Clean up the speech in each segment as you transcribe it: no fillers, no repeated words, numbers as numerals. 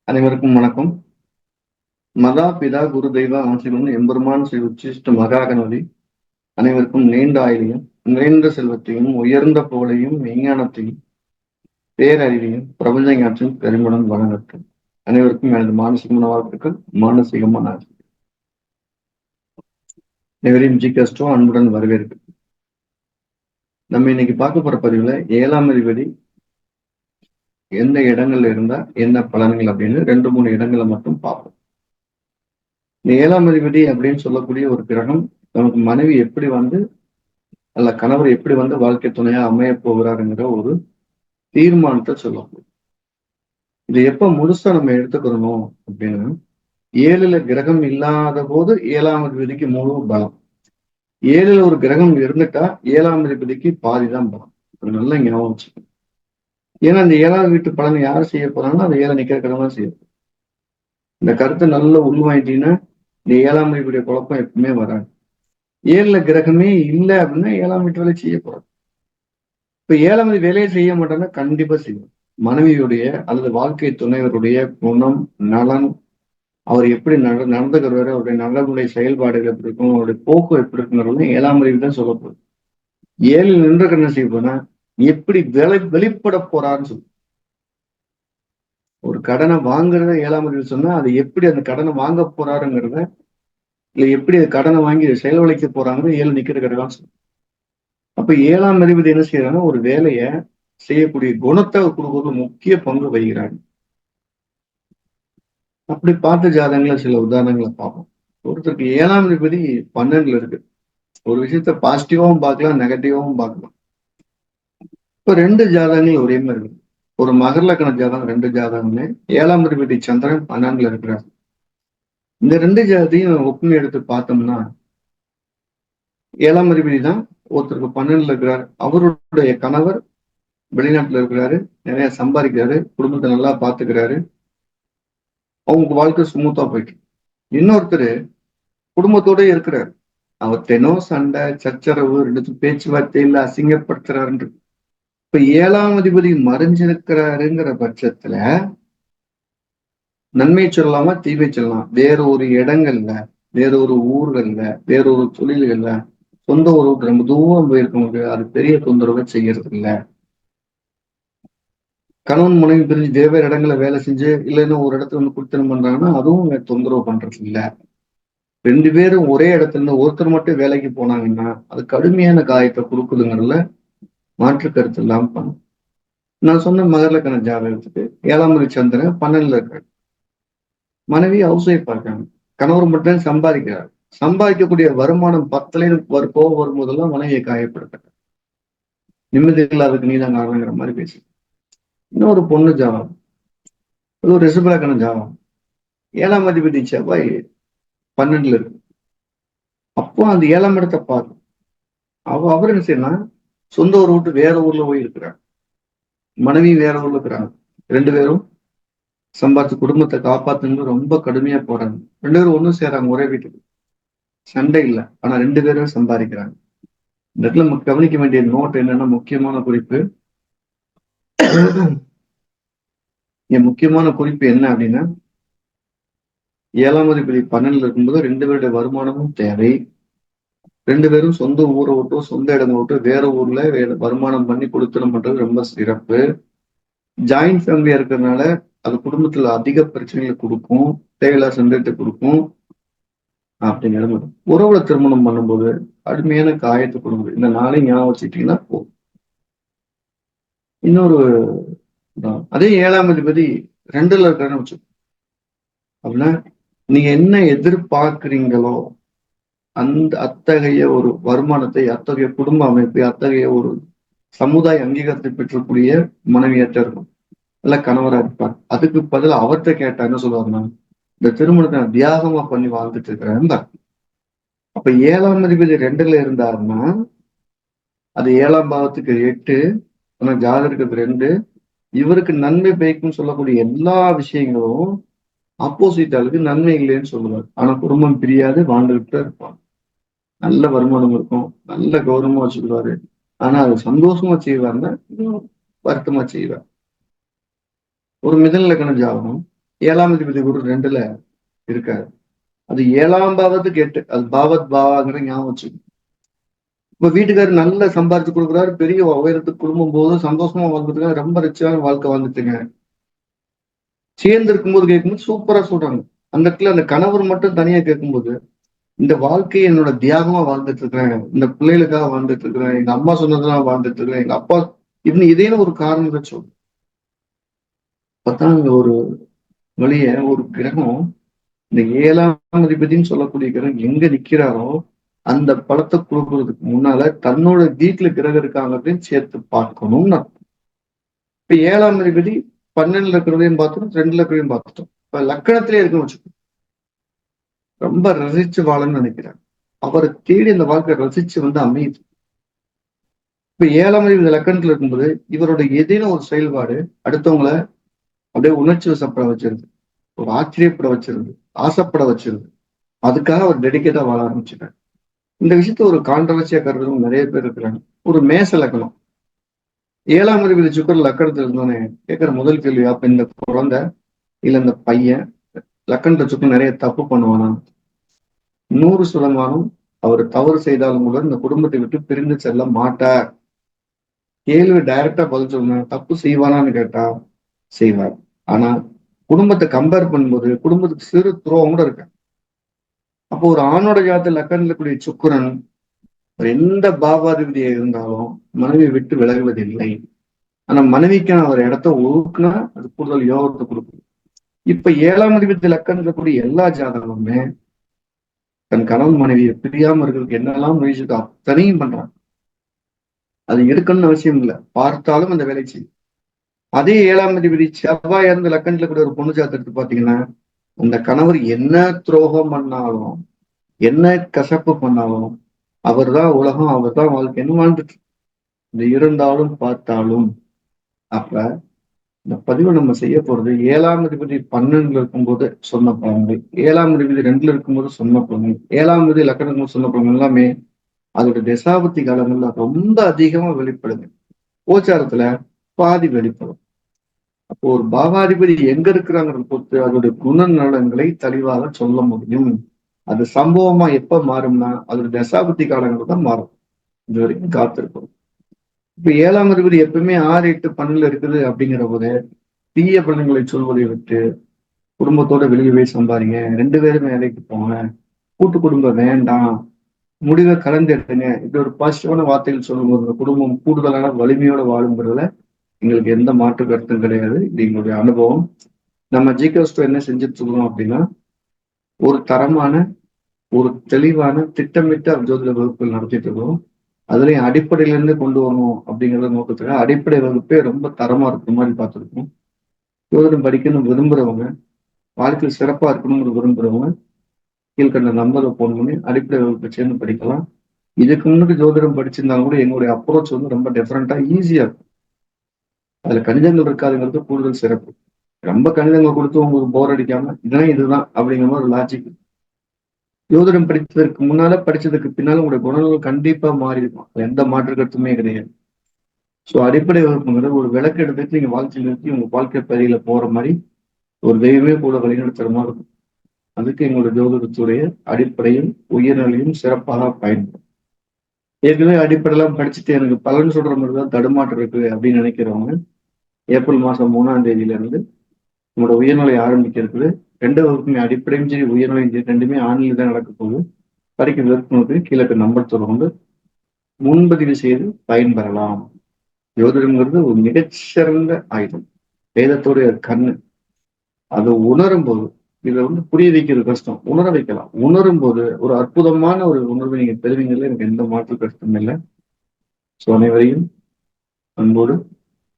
அனைவருக்கும் வணக்கம். மதா பிதா குரு தெய்வ ஆசிரியன் எம்பெருமான் ஸ்ரீ உச்சிஷ்ட மகாகணபதி அனைவருக்கும் நீண்ட ஆயுளையும் நிறைந்த செல்வத்தையும் உயர்ந்த புகழையும் விஞ்ஞானத்தையும் பேரறிவையும் பிரபஞ்ச ஞானத்தையும் பெருமிடம் வழங்கட்டும். அனைவருக்கும் எனது மானசீகமான வாழ்த்துக்கள், மானசீகமான ஆசை. அனைவரையும் ஜிகஸ்டோ அன்புடன் வரவேற்கு. நம்ம இன்னைக்கு பார்க்க போற பதிவுல 7ஆம் அதிபதி எந்த இடங்கள்ல இருந்தா என்ன பலன்கள் அப்படின்னு 2-3 இடங்களை மட்டும் பார்ப்போம். இந்த 7ஆம் அதிபதி அப்படின்னு சொல்லக்கூடிய ஒரு கிரகம் நமக்கு மனைவி எப்படி அல்ல கணவர் எப்படி வாழ்க்கை துணையா அமைய போகிறாருங்கிற ஒரு தீர்மானத்தை சொல்லணும். இது எப்ப முழுசா நம்ம எடுத்துக்கிறோம் அப்படின்னா, 7ல கிரகம் இல்லாத போது 7ஆம் அதிபதிக்கு முழு பலம். 7ல ஒரு கிரகம் இருந்துட்டா 7ஆம் அதிபதிக்கு பாதிதான் பலம். நல்லா ஞாபகம் வச்சுக்கணும். ஏன்னா இந்த 7ஆவது வீட்டு பலனை யார் செய்ய போறாங்கன்னா அந்த 7 நிக்கிற கிரகம் செய்யும். இந்த கருத்தை நல்லா உள்வாங்கிட்டீங்கன்னா இந்த 7ஆம் அதிபதியுடைய குழப்பம் எப்பவுமே வராது. 7ல கிரகமே இல்லை அப்படின்னா 7ஆம் வீட்டு வேலை செய்ய போறாரு. இப்ப 7ஆம் வேலையை செய்ய மாட்டாங்கன்னா கண்டிப்பா செய்யும். மனைவியுடைய அல்லது வாழ்க்கை துணைவருடைய குணம், நலன், அவர் எப்படி நடந்துக்கிறவாரு, அவருடைய நலனுடைய செயல்பாடுகள் எப்படி இருக்கும், அவருடைய போக்கு எப்படி இருக்குங்கிறது 7ஆம் அறிவு தான் சொல்ல போகுது. 7ல் நின்று என்ன செய்ய போனா எப்படி வெளிப்பட போறாருன்னு சொல்லு. ஒரு கடனை வாங்குறத 7ஆம் அறிவு சொன்னா அது எப்படி அந்த கடனை வாங்க போறாருங்கிறத, இல்ல எப்படி கடனை வாங்கி செலவழிக்க போறாங்கன்னு 7 நிக்கிற கிடையாது சொல்லு. அப்ப 7ஆம் அதிபதி என்ன செய்யறாங்கன்னா ஒரு வேலையை செய்யக்கூடிய குணத்தை கொடுக்கறது முக்கிய பங்கு வகிக்கிறாங்க. அப்படி பார்த்த ஜாதகங்களை சில உதாரணங்களை பார்ப்போம். ஒருத்தருக்கு 7ஆம் அதிபதி 12ல இருக்கு. ஒரு விஷயத்த பாசிட்டிவாவும் பார்க்கலாம், நெகட்டிவாவும் பார்க்கலாம். இப்ப 2 ஜாதகங்கள் ஒரே மாதிரி இருக்கு. ஒரு மகர லக்ன ஜாதகம் 2 ஜாதகமே 7ஆம் அதிபதி சந்திரன் 12ல இருக்கிறார். இந்த 2 ஜாதத்தையும் ஒப்புமை எடுத்து பார்த்தோம்னா 7ஆம் அதிபதி தான் ஒருத்தருக்கு 12ல இருக்கிறார். அவருடைய கணவர் வெளிநாட்டுல இருக்கிறாரு, நிறைய சம்பாதிக்கிறாரு, குடும்பத்தை நல்லா பாத்துக்கிறாரு, அவங்க வாழ்க்கை ஸ்மூத்தா போயிட்டு. இன்னொருத்தர் குடும்பத்தோட இருக்கிறாரு, அவர் தினம் சண்டை சச்சரவு, 2 பேச்சுவார்த்தையில அசிங்கப்படுத்துறாரு. இப்ப 7ஆம் அதிபதி மறைஞ்சிருக்கிறாருங்கிற பட்சத்துல நன்மை சொல்லலாமா தீமை சொல்லலாம். வேற ஒரு இடங்கள்ல, வேற ஒரு ஊர்கள்ல, வேற ஒரு தொழில்கள்ல, சொந்த ஊருக்கு ரொம்ப தூரம் போயிருக்கவங்க அது பெரிய தொந்தரவை செய்யறது இல்லை. கணவன் மனைவி பிரிஞ்சு வெவ்வேறு இடங்கள்ல வேலை செஞ்சு இல்லைன்னா ஒரு இடத்துல குடுத்தனம் பண்றாங்கன்னா அதுவும் தொந்தரவு பண்றது இல்லை. 2 பேரும் ஒரே இடத்துல இருந்து ஒருத்தர் மட்டும் வேலைக்கு போனாங்கன்னா அது கடுமையான காயத்தை கொடுக்குதுங்கிறதுல மாற்று கருத்து இல்லாம பண்ணும். நான் சொன்ன மகர லக்ன ஜாதகத்துக்கு 7ஆம் அதிபதி சந்திரன் 12ல இருக்காரு. மனைவி ஹவுஸ் ஒய்ஃபா இருக்காங்க. கணவர் மட்டும் சம்பாதிக்கிறார். சம்பாதிக்கக்கூடிய வருமானம் 10ல கோவம் வரும்போதெல்லாம் மனைவியை காயப்படுத்த நிம்மதி இல்லாததுக்கு நீதான் காரணங்கிற மாதிரி பேசி. இன்னொரு பொண்ணு ஜாதகம், அது ஒரு ரிஷப லக்ன ஜாதகம், 7ஆம் அதிபதி செவ்வாய் 12ல இருக்கு. அப்போ அந்த 7ஆம் இடத்தை பார்க்கும். அவர் என்ன செய்யலாம், சொந்த ஊரை விட்டு வேற ஊர்ல போய் இருக்கிறார். மனைவி வேற ஊர்ல இருக்கிறாங்க. 2 பேரும் சம்பாதிச்சு குடும்பத்தை காப்பாத்துன்னு ரொம்ப கடுமையா போறாங்க. 2 பேரும் ஒண்ணும் சேராங்க ஒரே வீட்டுக்கு. சண்டை இல்லை, ஆனா 2 பேரும் சம்பாதிக்கிறாங்க. இந்த இடத்துல நம்ம கவனிக்க வேண்டிய நோட் என்னன்னா, முக்கியமான குறிப்பு முக்கியமான குறிப்பு என்ன அப்படின்னா, 7ஆம் அதிபதி 12ல இருக்கும்போது 2 பேருடைய வருமானமும் தேவை. 2 பேரும் சொந்த ஊரை விட்டு சொந்த இடங்களை விட்டு வேற ஊர்ல வருமானம் பண்ணி கொடுத்தனம் பண்றது ரொம்ப சிறப்பு. ஜாயிண்ட் ஃபேமிலியா இருக்கிறதுனால அது குடும்பத்துல அதிக பிரச்சனைகளை கொடுக்கும், தேவையில்லா சந்தேகத்தை கொடுக்கும். அப்படிங்கிறது உறவுல திருமணம் பண்ணும்போது கடுமையான காயத்தை கொடுக்குது. இந்த நாளை ஞாபகம் வச்சுக்கிட்டீங்கன்னா போதும். இன்னொரு அதே 7ஆம் அதிபதி 2ல இருக்கிறன்னு வச்சு அப்படின்னா, நீங்க என்ன எதிர்பார்க்கிறீங்களோ அந்த அத்தகைய ஒரு வருமானத்தை, அத்தகைய குடும்ப அமைப்பை, அத்தகைய ஒரு சமுதாய அங்கீகாரத்தை பெற்றக்கூடிய மனைவியாற்ற இருக்கும், இல்ல கணவரா இருப்பார். அதுக்கு பதில் அவர்கிட்ட கேட்டா என்ன சொல்லுவாருன்னா, இந்த திருமணத்தை நான் தியாகமா பண்ணி வாழ்ந்துட்டு இருக்கிறேன். அப்ப 7ஆம் அதிபதி 2ல இருந்தாருன்னா அது 7ஆம் பாவத்துக்கு 8, ஆனா ஜாதகத்துக்கு 2, இவருக்கு நன்மை பயக்கும் சொல்லக்கூடிய எல்லா விஷயங்களும் ஆப்போசிட் ஆளுக்கு நன்மை இல்லைன்னு சொல்லுவார். ஆனா குடும்பம் பிரியாது வாழ்ந்துகிட்டு இருப்பாங்க. நல்ல வருமானம் இருக்கும், நல்ல கௌரவமா வச்சுக்குவாரு. ஆனா அது சந்தோஷமா செய்வாருன்னா வருத்தமா செய்வார். ஒரு மிதன லக்ன ஜாதகம் ஏழாம் அதிபதி குரு 2ல இருக்காரு. அது 7ஆம் பாவத்துக்கு 8. அது பாவத் பாவாங்கிற ஞாபகம் வச்சு. இப்ப வீட்டுக்காரர் நல்லா சம்பாரிச்சு கொடுக்குறாரு, பெரிய உயரத்துக்கு குடும்பம் போதும் சந்தோஷமா வாழ்ந்துட்டு ரொம்ப ரிச்சான வாழ்க்கை வாழ்ந்துட்டுங்க. சேர்ந்து இருக்கும்போது கேட்கும்போது சூப்பரா சொல்றாங்க. அந்த இடத்துல அந்த கணவர் மட்டும் தனியா கேட்கும்போது, இந்த வாழ்க்கையை என்னோட தியாகமா வாழ்ந்துட்டு இருக்கிறேன். இந்த பிள்ளைகளுக்காக வாழ்ந்துட்டு இருக்கிறேன். எங்க அம்மா சொன்னதெல்லாம் வாழ்ந்துட்டு இருக்கிறேன். எங்க அப்பா இன்னும் இதே ஒரு காரணம் தான் சொல்லும். அப்பதான் ஒரு வழிய ஒரு கிரகம் இந்த 7ஆம் அதிபதினு சொல்லக்கூடிய கிரகம் எங்க நிக்கிறாரோ அந்த பலத்தை கொடுக்கறதுக்கு முன்னால தன்னோட வீட்டுல கிரகம் இருக்காங்கிறதையும் சேர்த்து பார்க்கணும்னு. இப்ப 7ஆம் அதிபதி 12ல இருக்கிறதையும் பார்த்துட்டோம், 2ல இருக்கிறதையும் பார்த்துட்டோம். இப்ப லக்கணத்திலே இருக்குன்னு வச்சுக்கோங்க. ரொம்ப ரசிச்சு வாழணும்னு நினைக்கிறாங்க. அவரை தேடி அந்த வாழ்க்கை ரசிச்சு அமையுது. இப்ப 7ஆம் அதிபதி லக்கணத்துல இருக்கும்போது இவரோட ஏதேனும் ஒரு செயல்பாடு அடுத்தவங்களை அப்படியே உணர்ச்சி வசப்பட வச்சிருது, ஒரு ஆச்சரியப்பட வச்சிருது, ஆசைப்பட வச்சிருது. அதுக்காக அவர் டெடிக்கேட்டா வாழ ஆரம்பிச்சுட்டார். இந்த விஷயத்த ஒரு கான்ட்ரவர்சியா கருதுறவங்க நிறைய பேர் இருக்கிறாங்க. ஒரு மேச லக்கணம் 7ஆம் அதிபதி சுக்கர் லக்கணத்துல இருந்தோன்னே கேட்கிற முதல் கேள்வி, அப்ப இந்த குழந்தை இல்ல இந்த பையன் லக்கணத்துல சுக்கர் நிறைய தப்பு பண்ணுவானா? 100% அவர் தவறு செய்தாலும் கூட இந்த குடும்பத்தை விட்டு பிரிந்து செல்ல மாட்டார். கேள்வி டைரக்டா பதில் சொல்லணும். தப்பு செய்வானான்னு கேட்டா செய்வார். ஆனா குடும்பத்தை கம்பேர் பண்ணும்போது குடும்பத்துக்கு சிறு துரோகம் கூட இருக்கு. அப்போ ஒரு ஆணோட ஜாதகத்துல லக்கணத்துல கூடிய சுக்கிரன் எந்த பாவாதிபதியா இருந்தாலும் மனைவியை விட்டு விலகுவதில்லை. ஆனா மனைவிக்கான ஒரு இடத்த ஒதுக்குனா அது கூடுதல் யோகத்தை கொடுக்கும். இப்ப 7ஆம் அதிபதி லக்கணத்துல கூடிய எல்லா ஜாதகமுமே தன் கணவன் மனைவியை பிரியாம இருக்கிறதுக்கு என்னெல்லாம் முயற்சிக்கு அத்தனையும் பண்றாங்க. அது எடுக்கணும்னு அவசியம் இல்லை, பார்த்தாலும் அந்த வேலை செய்யும். அதே 7ஆம் அதிபதி செவ்வாய் இருந்து லக்கணத்துல கூட ஒரு பொண்ணு ஜாதகத்தை பாத்தீங்கன்னா அந்த கணவர் என்ன துரோகம் பண்ணாலும் என்ன கசப்பு பண்ணாலும் அவர் தான் உலகம், அவர் தான் வாழ்க்கைன்னு வாழ்ந்துட்டு இது இருந்தாலும் பார்த்தாலும். அப்ப இந்த பதிவு நம்ம செய்ய போறது 7ஆம் அதிபதி 12ல இருக்கும்போது சொன்ன பலன்கள், 7ஆம் அதிபதி 2ல இருக்கும்போது சொன்ன பலன்கள், 7ஆம் அதிபதி லக்கணம் சொன்ன பலன்கள் எல்லாமே அதோட தசாபத்தி காலங்கள்ல ரொம்ப அதிகமா வெளிப்படுது. கோச்சாரத்துல பாதி வெளிப்படும். அப்போ ஒரு பாவாதிபதி எங்க இருக்கிறாங்கிறத பொறுத்து அதோட குணநலன்களை தெளிவாக சொல்ல முடியும். அது சம்பவமா எப்ப மாறும்னா அதோட தசாபத்தி காலங்கள் தான் மாறும். இது வரைக்கும் காத்திருக்கும். இப்ப 7ஆம் அதிபதி எப்பவுமே 6, 8, 12 இருக்குது அப்படிங்கிற போது தீய பலன்களை சொல்வதை விட்டு குடும்பத்தோட வெளியே போய் சம்பாதிங்க, 2 பேரும் வேலைக்கு போங்க, கூட்டு குடும்பம் வேண்டாம், முடிவை கலந்து எடுத்துங்க, இப்படி ஒரு பாசிட்டிவான வார்த்தைகள் சொல்லும்போது இந்த குடும்பம் கூடுதலான வலிமையோட வாழுங்கிறதுல எங்களுக்கு எந்த மாற்று கருத்தும் கிடையாது. இது எங்களுடைய அனுபவம். நம்ம ஜிகேஸ்டோ என்ன செஞ்சுட்டு இருக்கோம் அப்படின்னா ஒரு தரமான ஒரு தெளிவான திட்டமிட்ட ஜோதிட வகுப்புகள் நடத்திட்டு இருக்கோம். அதுலயும் அடிப்படையில இருந்து கொண்டு வரணும் அப்படிங்கிற நோக்கத்துக்காக அடிப்படை வகுப்பே ரொம்ப தரமா இருக்கிற மாதிரி பார்த்துருக்கோம். ஜோதிடம் படிக்கணும் விரும்புறவங்க, வாழ்க்கையில் சிறப்பா இருக்கணும்னு விரும்புறவங்க கீழ்கண்ட நம்பரை போன் பண்ணி அடிப்படை வகுப்பை சேர்ந்து படிக்கலாம். இதுக்கு முன்னாடி ஜோதிடம் படிச்சிருந்தாலும் கூட எங்களுடைய அப்ரோச் ரொம்ப டிஃப்ரெண்டா ஈஸியா இருக்கும். அதுல கணிதங்கள் இருக்காதுங்கிறது கூடுதல் சிறப்பு. ரொம்ப கணிதங்கள் கொடுத்து உங்களுக்கு போர் அடிக்காம இதுதான் இதுதான் அப்படிங்கிற மாதிரி ஒரு லாஜிக். ஜோதிடம் படித்ததற்கு முன்னால படிச்சதுக்கு பின்னால உங்களுடைய குணங்கள் கண்டிப்பா மாறி இருக்கும். எந்த மாற்று கருத்துமே கிடையாது. ஸோ அடிப்படை வகுப்புங்கிறது ஒரு விளக்கு எடுத்துட்டு நீங்க வாழ்க்கையில் நிறுத்தி உங்க வாழ்க்கை பகுதியில போற மாதிரி ஒரு தெய்வமே கூட வழிநடத்துற மாதிரி இருக்கும். அதுக்கு எங்களுடைய ஜோதிடத்துடைய அடிப்படையும் உயர்நிலையும் சிறப்பாக பயன்படும். ஏற்கனவே அடிப்படையெல்லாம் படிச்சுட்டு எனக்கு பலன் சொல்ற மாதிரி தான் தடுமாற்றம் இருக்கு அப்படின்னு நினைக்கிறவங்க ஏப்ரல் மாசம் 3ஆம் தேதியில இருந்து உங்களோட உயர்நிலை ஆரம்பிக்க இருக்குது. 2 வகுப்புமே அடிப்படையும் சரி உயர்நிலையும் சரி 2மே ஆன்லைன்ல தான் நடக்க போகுது. படிக்க விருப்பங்களுக்கு கீழே நம்பர் தொடர்ந்து முன்பதிவு செய்து பயன்பெறலாம். ஜோதிடம்ங்கிறது ஒரு மிகச்சிறந்த ஆயுதம். வேதத்தோடைய கண்ணு. அதை உணரும் போது இதை புரிய வைக்கிறது கஷ்டம், உணர வைக்கலாம். உணரும் போது ஒரு அற்புதமான ஒரு உணர்வை நீங்க பெறுவீங்கல்ல, எனக்கு எந்த மாற்று கஷ்டம் இல்லை. ஸோ அனைவரையும் அன்போடு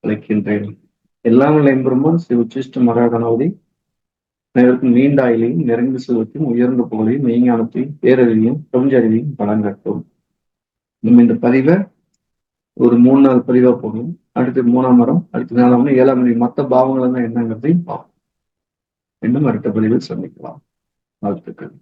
அழைக்கின்றேன். எல்லாம் வல்ல எம்பெருமான் ஸ்ரீ உச்சிஷ்ட மகாகணபதி அனைவருக்கும் நீண்ட ஆயுளையும் நிறைந்த செல்வத்தையும் உயர்ந்த புகழையும் மெய்ஞானத்தையும் பேரறிவையும் பிரபஞ்ச அறிவையும் வழங்கட்டும். நம்ம இந்த பதிவை ஒரு 3 நாள் பதிவா போகணும். அடுத்து 3ஆம் மரம், அடுத்து 4ஆம் மரம், 7ஆம் மணி மற்ற பாவங்கள் என்னங்கிறதையும் பார்ப்போம். இன்னும் அடுத்த பதிவில் சந்திக்கலாம். வாழ்த்துக்கள்.